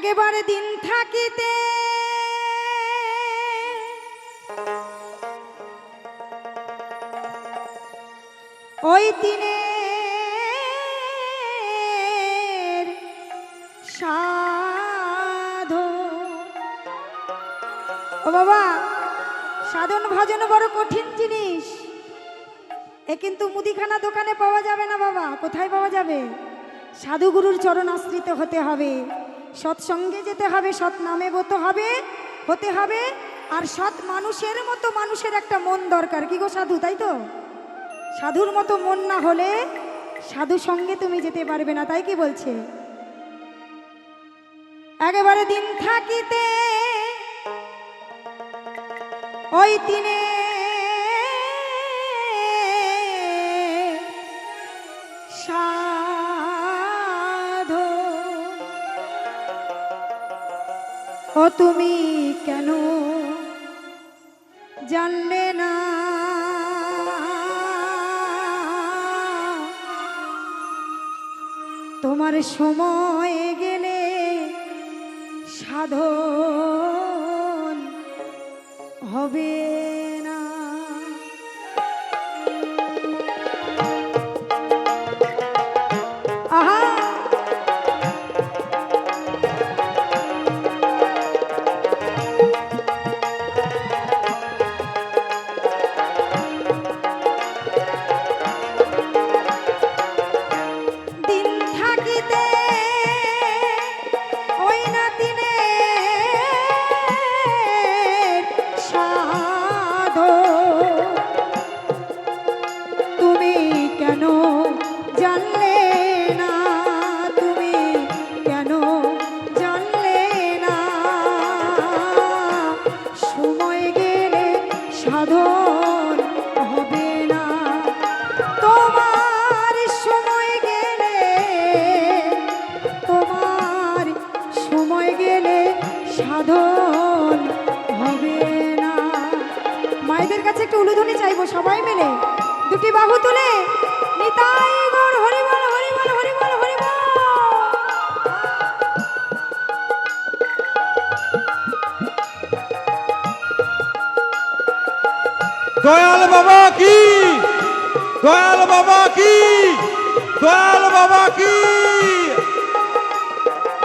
একেবারে দিন থাকিতে ওই দিনের সাধন। ও বাবা, সাধন ভজন বড় কঠিন জিনিস। এ কিন্তু মুদিখানা দোকানে পাওয়া যাবে না বাবা। কোথায় পাওয়া যাবে? সাধুগুরুর চরণ আশ্রিত হতে হবে, সৎসঙ্গে যেতে হবে, সৎ নামে হতে হবে। আর সৎ মানুষের মতো মানুষের একটা মন দরকার। কি গো সাধু, তাই তো? সাধুর মতো মন না হলে সাধু সঙ্গে তুমি যেতে পারবে না। তাই কি বলছে? একেবারে দিন থাকিতে ওই দিনে সাধু। ও তুমি কেন জানলে না? তোমার সময় গেলে সাধন হবে না। আহা, সাধন হবে না। তোমার সময় গেলে সাধন হবে না। মায়েদের কাছে একটু উলুধ্বনি চাইবো সবাই মিলে, দুটি বাহু তুলে। নিতাই গৌর হরি বল, হরি বল, হরি বল, হরি বল। দয়াল বাবা কি, দয়াল বাবা কি, দয়াল বাবা কি।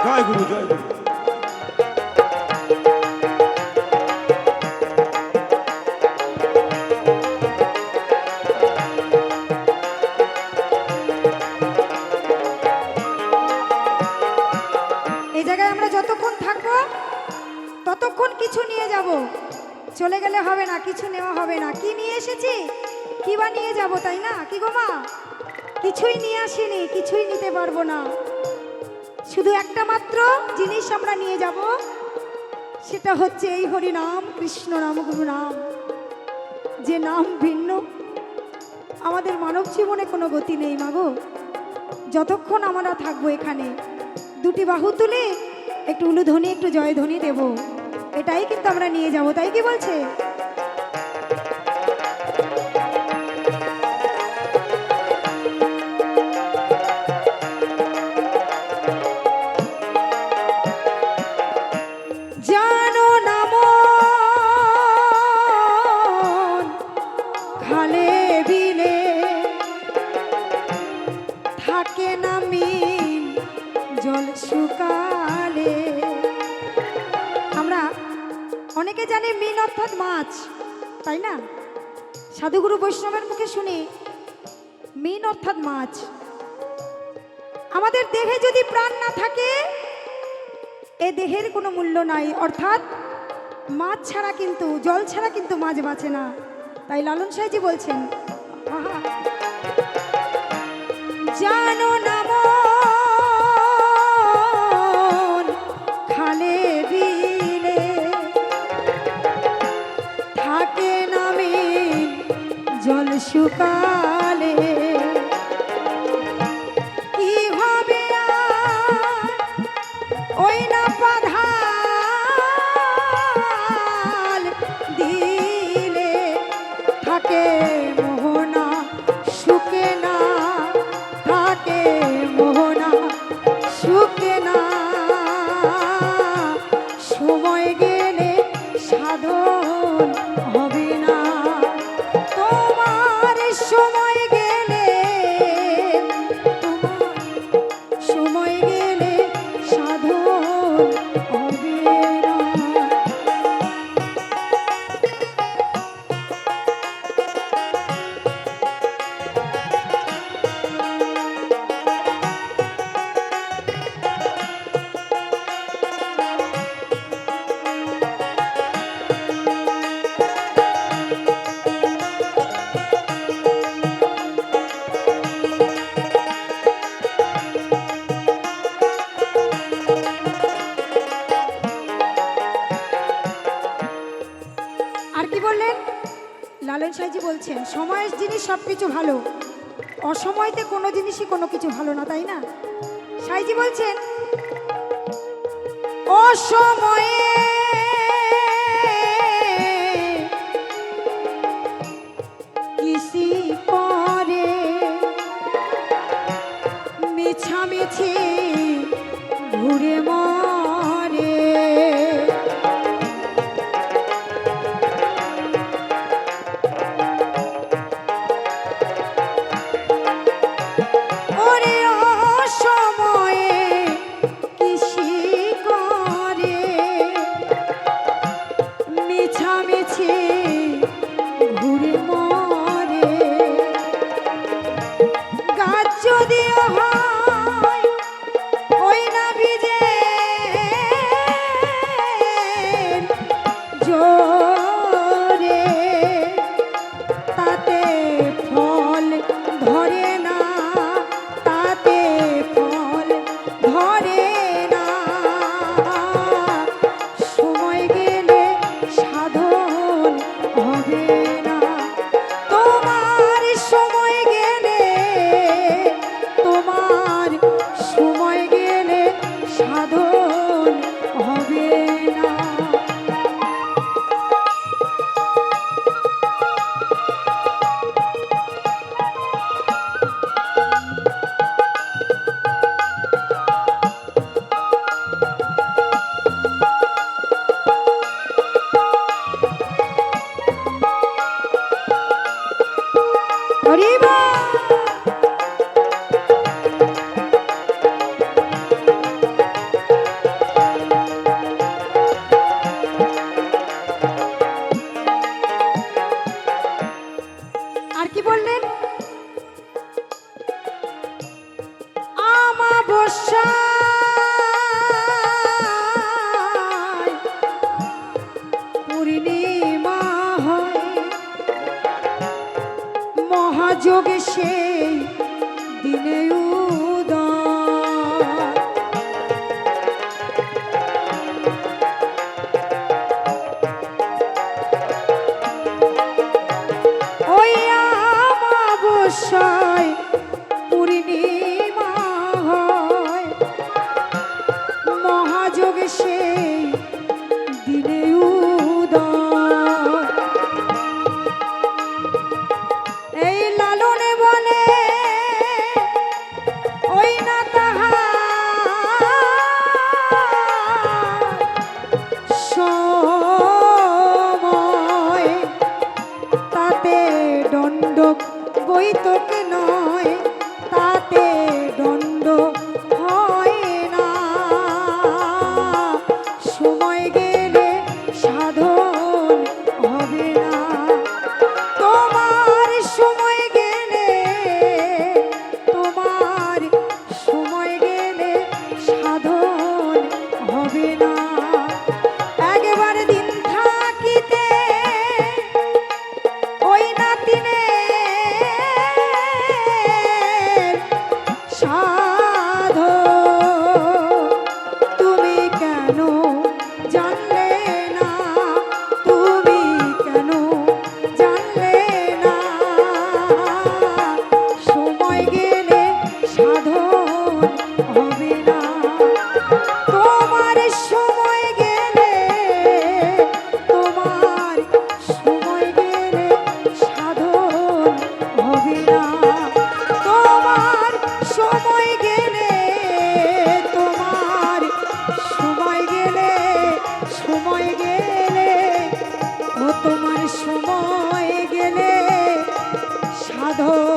জয় গুরু, জয় গুরু। এই জায়গায় আমরা যতক্ষণ থাকবো ততক্ষণ কিছু নিয়ে যাব। চলে গেলে হবে না, কিছু নেওয়া হবে না। কি নিয়ে এসেছি, কি বা নিয়ে যাব, তাই না? কি গো মা, কিছুই নিয়ে আসিনি, কিছুই নিতে পারবো না। শুধু একটা মাত্র জিনিস আমরা নিয়ে যাব, সেটা হচ্ছে এই হরি নাম, কৃষ্ণ নাম, গুরু নাম। যে নাম ভিন্ন, আমাদের মানব জীবনে কোনো গতি নেই মাগো। যতক্ষণ আমরা থাকবো এখানে, দুটি বাহু তুলে একটু উলুধ্বনি, একটু জয়ধ্বনি দেব। এটাই কিন্তু আমরা নিয়ে যাব। তাই কি বলছে? জানো না মন খালে বিলে থাকে না মিন জল শুকালে। আমরা অনেকে জানি মিন অর্থাৎ মাছ, তাই না? সাধুগুরু বৈষ্ণবের মুখে শুনি মিন অর্থাৎ মাছ। আমাদের দেহে যদি প্রাণ না থাকে, এ দেহের কোনো মূল্য নাই। অর্থাৎ মাছ ছাড়া কিন্তু, জল ছাড়া কিন্তু মাছ বাঁচে না। তাই লালন সাহেবজি বলছেন, জানো না মন খালে বিলে থাকে না মিন জল শুকালে। কি হবে ওই না পাধাল দিলে থাকে মোহ বলছেন, সময়ের জিনিস সব কিছু ভালো, অসময়তে কোনো জিনিসই কোনো কিছু ভালো না, তাই না? সাইজি বলছেন, অসময়ে কিসি করে মিছামিছি ঘুরে মরে। ওরে অসময়ে কিসি করে মিছামিছি ঘুরে মরে। গাছ যদিও হয় ওই না বীজে জোরে, তাতে ফল ধরে না, তাতে ফল ধরে না। সময় গেলে সাধন হবে না, তোমার সময় গেলে, তোমার সময় গেলে সাধন হবে না। হরি বল। আর কি বললেন? আমাবস্যায় পূর্ণিমা হয়, মহাযোগে সেই দিনে উদয়। ওই আমাবস্যায় পূর্ণিমা হয়, মহাযোগে সেই দিনে উদয়। এই লালনে বলে ওই না তাহার সময়, তাতে দণ্ডক বৈতক নয়, তাতে দণ্ড হয় না। সময় গেলে সাধন হবে না, তোমার সময় গেলে, তোমার সময় গেলে সাধন হবে না। একবার দিন থাকিতে ওই নাতিনে সাধন তুমি কেন জানলে না, তুমি কেন জানলে না? সময় গেলে সাধন হবে না, তোমার সময় গেলে, তোমার সময় গেলে সাধন হবে না। তোমার সময় গেলে, তোমার সময় গেলে, সময় গেলে, ও তোমার সময় গেলে সাধন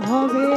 হবে